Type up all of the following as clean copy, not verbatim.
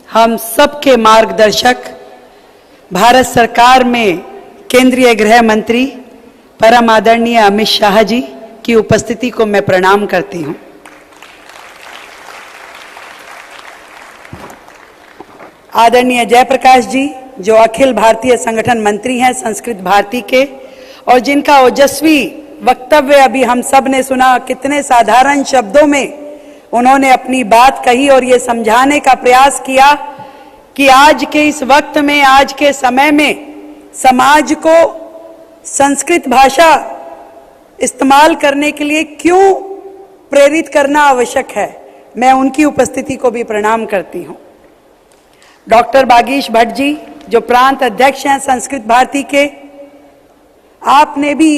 हम सबके मार्गदर्शक भारत सरकार में केंद्रीय गृह मंत्री परम आदरणीय अमित शाह जी की उपस्थिति को मैं प्रणाम करती हूं। आदरणीय जयप्रकाश जी जो अखिल भारतीय संगठन मंत्री हैं संस्कृत भारती के, और जिनका ओजस्वी वक्तव्य अभी हम सब ने सुना, कितने साधारण शब्दों में उन्होंने अपनी बात कही और ये समझाने का प्रयास किया कि आज के इस वक्त में, आज के समय में समाज को संस्कृत भाषा इस्तेमाल करने के लिए क्यों प्रेरित करना आवश्यक है। मैं उनकी उपस्थिति को भी प्रणाम करती हूं। डॉक्टर बागीश भट्ट जी जो प्रांत अध्यक्ष हैं संस्कृत भारती के, आपने भी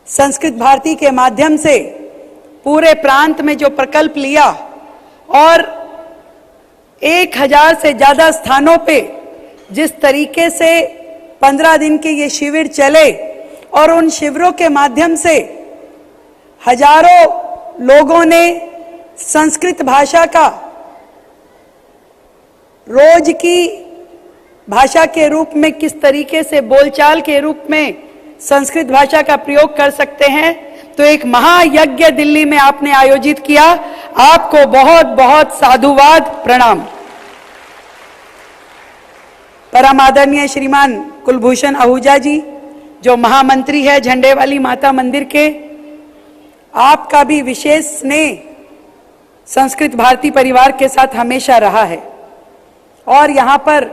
संस्कृत भारती के माध्यम से पूरे प्रांत में जो प्रकल्प लिया और 1000 से ज्यादा स्थानों पे जिस तरीके से 15 दिन के ये शिविर चले और उन शिविरों के माध्यम से हजारों लोगों ने संस्कृत भाषा का रोज की भाषा के रूप में, किस तरीके से बोलचाल के रूप में संस्कृत भाषा का प्रयोग कर सकते हैं, तो एक महायज्ञ दिल्ली में आपने आयोजित किया। आपको बहुत बहुत साधुवाद, प्रणाम। परम आदरणीय श्रीमान कुलभूषण आहूजा जी जो महामंत्री है झंडे वाली माता मंदिर के, आपका भी विशेष स्नेह संस्कृत भारती परिवार के साथ हमेशा रहा है। और यहाँ पर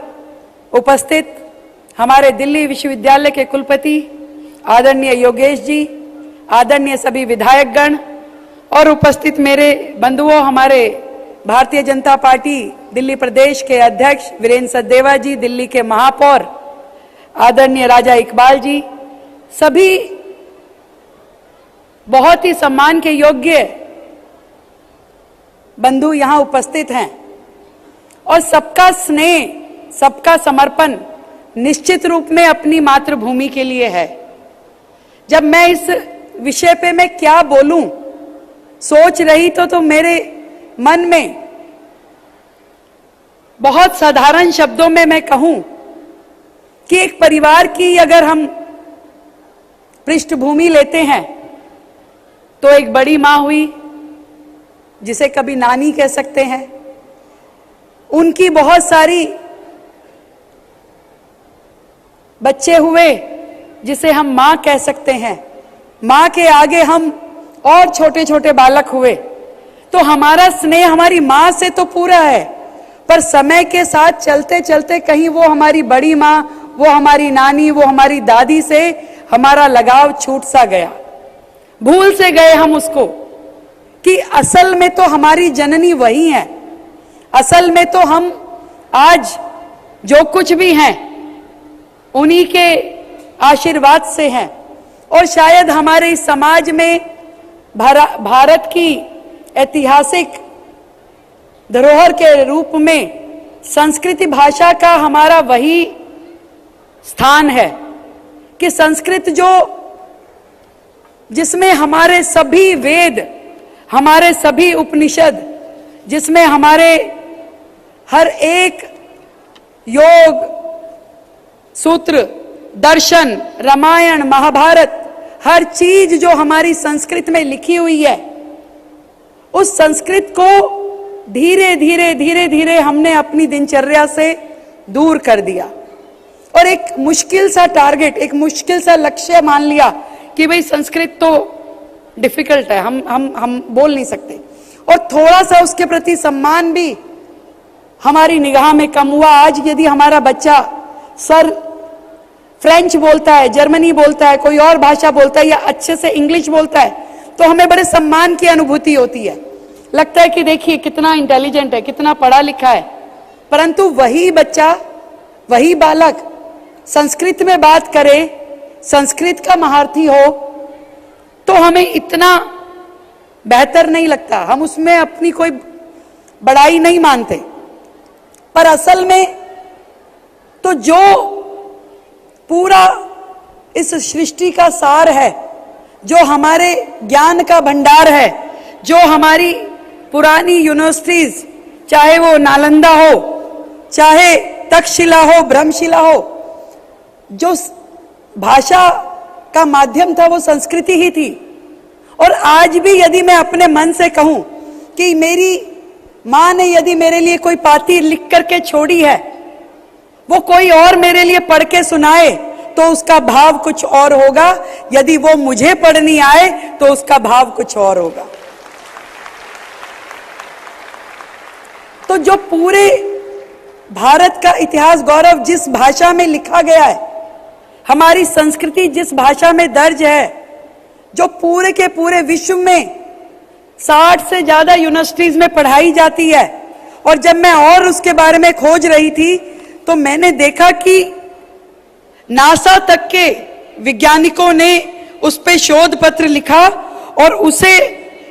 उपस्थित हमारे दिल्ली विश्वविद्यालय के कुलपति आदरणीय योगेश जी, आदरणीय सभी विधायकगण और उपस्थित मेरे बंधुओं, हमारे भारतीय जनता पार्टी दिल्ली प्रदेश के अध्यक्ष वीरेंद्र सचदेवा जी, दिल्ली के महापौर आदरणीय राजा इकबाल जी, सभी बहुत ही सम्मान के योग्य बंधु यहाँ उपस्थित हैं। और सबका स्नेह, सबका समर्पण निश्चित रूप में अपनी मातृभूमि के लिए है। जब मैं इस विषय पे मैं क्या बोलूं सोच रही तो मेरे मन में बहुत साधारण शब्दों में मैं कहूं कि एक परिवार की अगर हम पृष्ठभूमि लेते हैं तो एक बड़ी मां हुई जिसे कभी नानी कह सकते हैं, उनकी बहुत सारी बच्चे हुए जिसे हम मां कह सकते हैं, मां के आगे हम और छोटे छोटे बालक हुए। तो हमारा स्नेह हमारी मां से तो पूरा है, पर समय के साथ चलते चलते कहीं वो हमारी बड़ी मां, वो हमारी नानी, वो हमारी दादी से हमारा लगाव छूट सा गया। भूल से गए हम उसको कि असल में तो हमारी जननी वही है, असल में तो हम आज जो कुछ भी हैं उन्हीं के आशीर्वाद से हैं। और शायद हमारे इस समाज में भारत की ऐतिहासिक धरोहर के रूप में संस्कृत भाषा का हमारा वही स्थान है कि संस्कृत जिसमें हमारे सभी वेद, हमारे सभी उपनिषद, जिसमें हमारे हर एक योग सूत्र, दर्शन, रामायण, महाभारत, हर चीज जो हमारी संस्कृत में लिखी हुई है, उस संस्कृत को धीरे धीरे धीरे धीरे हमने अपनी दिनचर्या से दूर कर दिया और एक मुश्किल सा टारगेट, एक मुश्किल सा लक्ष्य मान लिया कि भाई संस्कृत तो डिफिकल्ट है, हम बोल नहीं सकते। और थोड़ा सा उसके प्रति सम्मान भी हमारी निगाह में कम हुआ। आज यदि हमारा बच्चा सर फ्रेंच बोलता है, जर्मनी बोलता है, कोई और भाषा बोलता है या अच्छे से इंग्लिश बोलता है, तो हमें बड़े सम्मान की अनुभूति होती है। लगता है कि देखिए कितना इंटेलिजेंट है, कितना पढ़ा लिखा है। परंतु वही बच्चा, वही बालक संस्कृत में बात करे, संस्कृत का महारथी हो, तो हमें इतना बेहतर नहीं लगता, हम उसमें अपनी कोई बड़ाई नहीं मानते। पर असल में तो जो पूरा इस सृष्टि का सार है, जो हमारे ज्ञान का भंडार है, जो हमारी पुरानी यूनिवर्सिटीज चाहे वो नालंदा हो, चाहे तक्षशिला हो, ब्रह्मशिला हो, जो भाषा का माध्यम था वो संस्कृति ही थी। और आज भी यदि मैं अपने मन से कहूं कि मेरी मां ने यदि मेरे लिए कोई पाती लिख करके छोड़ी है, वो कोई और मेरे लिए पढ़ के सुनाए तो उसका भाव कुछ और होगा, यदि वो मुझे पढ़नी आए तो उसका भाव कुछ और होगा। तो जो पूरे भारत का इतिहास गौरव जिस भाषा में लिखा गया है, हमारी संस्कृति जिस भाषा में दर्ज है, जो पूरे के पूरे विश्व में 60 से ज्यादा यूनिवर्सिटीज में पढ़ाई जाती है, और जब मैं और उसके बारे में खोज रही थी तो मैंने देखा कि नासा तक के वैज्ञानिकों ने उस पे शोध पत्र लिखा और उसे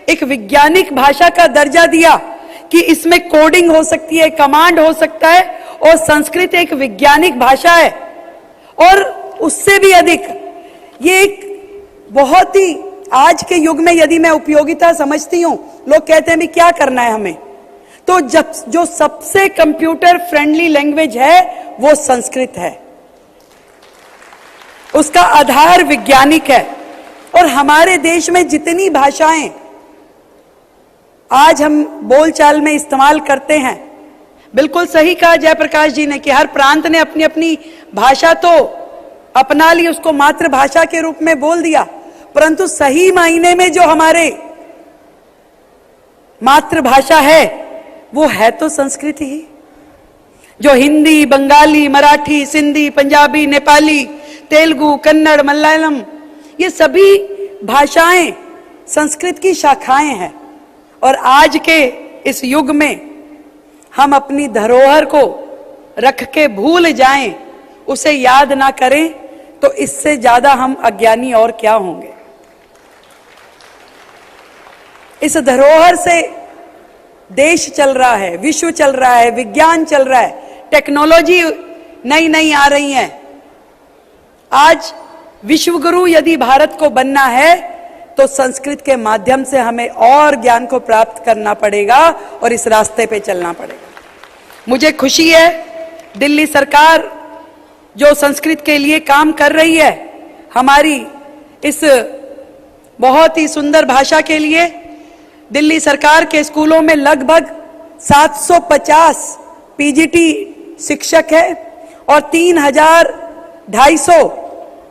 एक वैज्ञानिक भाषा का दर्जा दिया कि इसमें कोडिंग हो सकती है, कमांड हो सकता है, और संस्कृत एक वैज्ञानिक भाषा है। और उससे भी अधिक ये एक बहुत ही आज के युग में यदि मैं उपयोगिता समझती हूं, लोग कहते हैं भी क्या करना है हमें, तो जब जो सबसे कंप्यूटर फ्रेंडली लैंग्वेज है वो संस्कृत है, उसका आधार वैज्ञानिक है। और हमारे देश में जितनी भाषाएं आज हम बोलचाल में इस्तेमाल करते हैं, बिल्कुल सही कहा जयप्रकाश जी ने कि हर प्रांत ने अपनी अपनी भाषा तो अपना ली, उसको मातृभाषा के रूप में बोल दिया, परंतु सही मायने में जो हमारे मातृभाषा है वो है तो संस्कृत ही। जो हिंदी, बंगाली, मराठी, सिंधी, पंजाबी, नेपाली, तेलुगु, कन्नड़, मलयालम, ये सभी भाषाएं संस्कृत की शाखाएं हैं। और आज के इस युग में हम अपनी धरोहर को रख के भूल जाएं, उसे याद ना करें, तो इससे ज्यादा हम अज्ञानी और क्या होंगे। इस धरोहर से देश चल रहा है, विश्व चल रहा है, विज्ञान चल रहा है, टेक्नोलॉजी नई नई आ रही है। आज विश्वगुरु यदि भारत को बनना है तो संस्कृत के माध्यम से हमें और ज्ञान को प्राप्त करना पड़ेगा और इस रास्ते पे चलना पड़ेगा। मुझे खुशी है दिल्ली सरकार जो संस्कृत के लिए काम कर रही है, हमारी इस बहुत ही सुंदर भाषा के लिए दिल्ली सरकार के स्कूलों में लगभग 750 पीजीटी शिक्षक है और 3250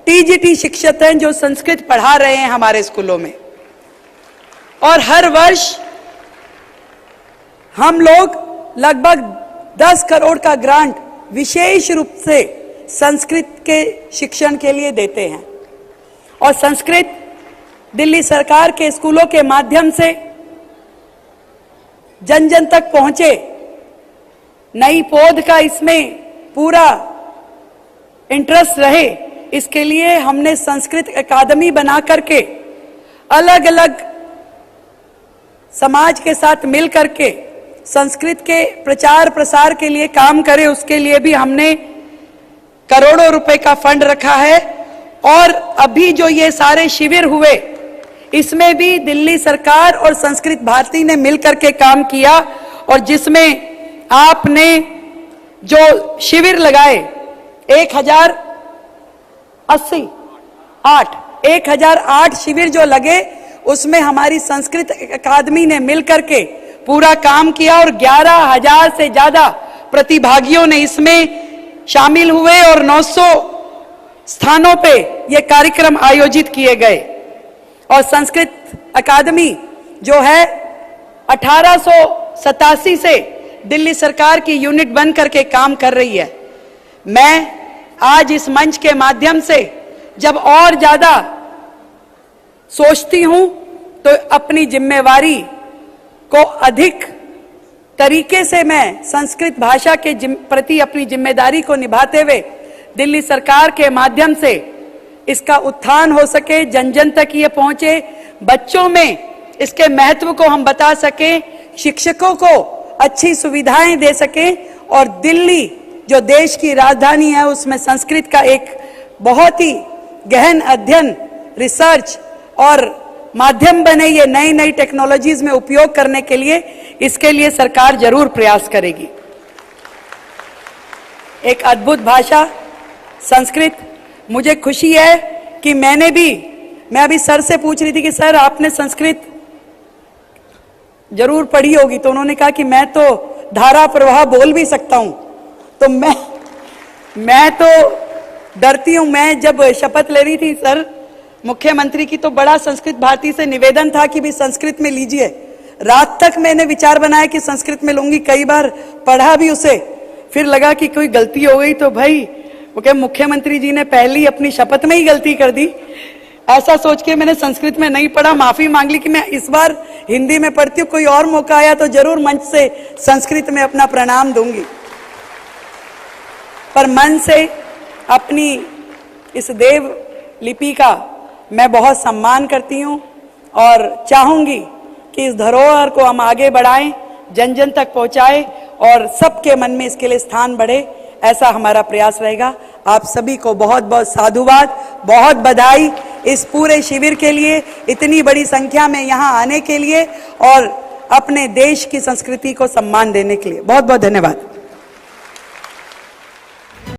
टीजीटी शिक्षक हैं जो संस्कृत पढ़ा रहे हैं हमारे स्कूलों में। और हर वर्ष हम लोग लगभग 10 करोड़ का ग्रांट विशेष रूप से संस्कृत के शिक्षण के लिए देते हैं। और संस्कृत दिल्ली सरकार के स्कूलों के माध्यम से जन जन तक पहुंचे, नई पौध का इसमें पूरा इंटरेस्ट रहे, इसके लिए हमने संस्कृत अकादमी बना करके अलग अलग समाज के साथ मिल करके संस्कृत के प्रचार प्रसार के लिए काम करें, उसके लिए भी हमने करोड़ों रुपए का फंड रखा है। और अभी जो ये सारे शिविर हुए, इसमें भी दिल्ली सरकार और संस्कृत भारती ने मिलकर के काम किया, और जिसमें आपने जो शिविर लगाए 1008 शिविर जो लगे, उसमें हमारी संस्कृत अकादमी ने मिलकर के पूरा काम किया और 11,000 से ज्यादा प्रतिभागियों ने इसमें शामिल हुए और 900 स्थानों पे ये कार्यक्रम आयोजित किए गए। और संस्कृत अकादमी जो है 1887 से दिल्ली सरकार की यूनिट बन करके काम कर रही है। मैं आज इस मंच के माध्यम से जब और ज्यादा सोचती हूं तो अपनी जिम्मेवारी को अधिक तरीके से मैं संस्कृत भाषा के प्रति अपनी जिम्मेदारी को निभाते हुए दिल्ली सरकार के माध्यम से इसका उत्थान हो सके, जन जन तक ये पहुंचे, बच्चों में इसके महत्व को हम बता सकें, शिक्षकों को अच्छी सुविधाएं दे सकें, और दिल्ली जो देश की राजधानी है उसमें संस्कृत का एक बहुत ही गहन अध्ययन, रिसर्च और माध्यम बने ये नई नई टेक्नोलॉजीज में उपयोग करने के लिए, इसके लिए सरकार जरूर प्रयास करेगी। एक अद्भुत भाषा संस्कृत, मुझे खुशी है कि मैं अभी सर से पूछ रही थी कि सर आपने संस्कृत जरूर पढ़ी होगी, तो उन्होंने कहा कि मैं तो धारा प्रवाह बोल भी सकता हूं। तो मैं तो डरती हूं। मैं जब शपथ ले रही थी सर मुख्यमंत्री की, तो बड़ा संस्कृत भारती से निवेदन था कि भी संस्कृत में लीजिए। रात तक मैंने विचार बनाया कि संस्कृत में लूंगी, कई बार पढ़ा भी उसे, फिर लगा कि कोई गलती हो गई तो भाई वो क्या मुख्यमंत्री जी ने पहली अपनी शपथ में ही गलती कर दी, ऐसा सोच के मैंने संस्कृत में नहीं पढ़ा। माफी मांग ली कि मैं इस बार हिंदी में पढ़ती हूँ, कोई और मौका आया तो जरूर मंच से संस्कृत में अपना प्रणाम दूंगी। पर मन से अपनी इस देव लिपि का मैं बहुत सम्मान करती हूँ और चाहूंगी कि इस धरोहर को हम आगे बढ़ाएं, जन जन तक पहुंचाएं और सबके मन में इसके लिए स्थान बढ़े, ऐसा हमारा प्रयास रहेगा। आप सभी को बहुत बहुत साधुवाद, बहुत बधाई इस पूरे शिविर के लिए, इतनी बड़ी संख्या में यहाँ आने के लिए और अपने देश की संस्कृति को सम्मान देने के लिए। बहुत बहुत धन्यवाद।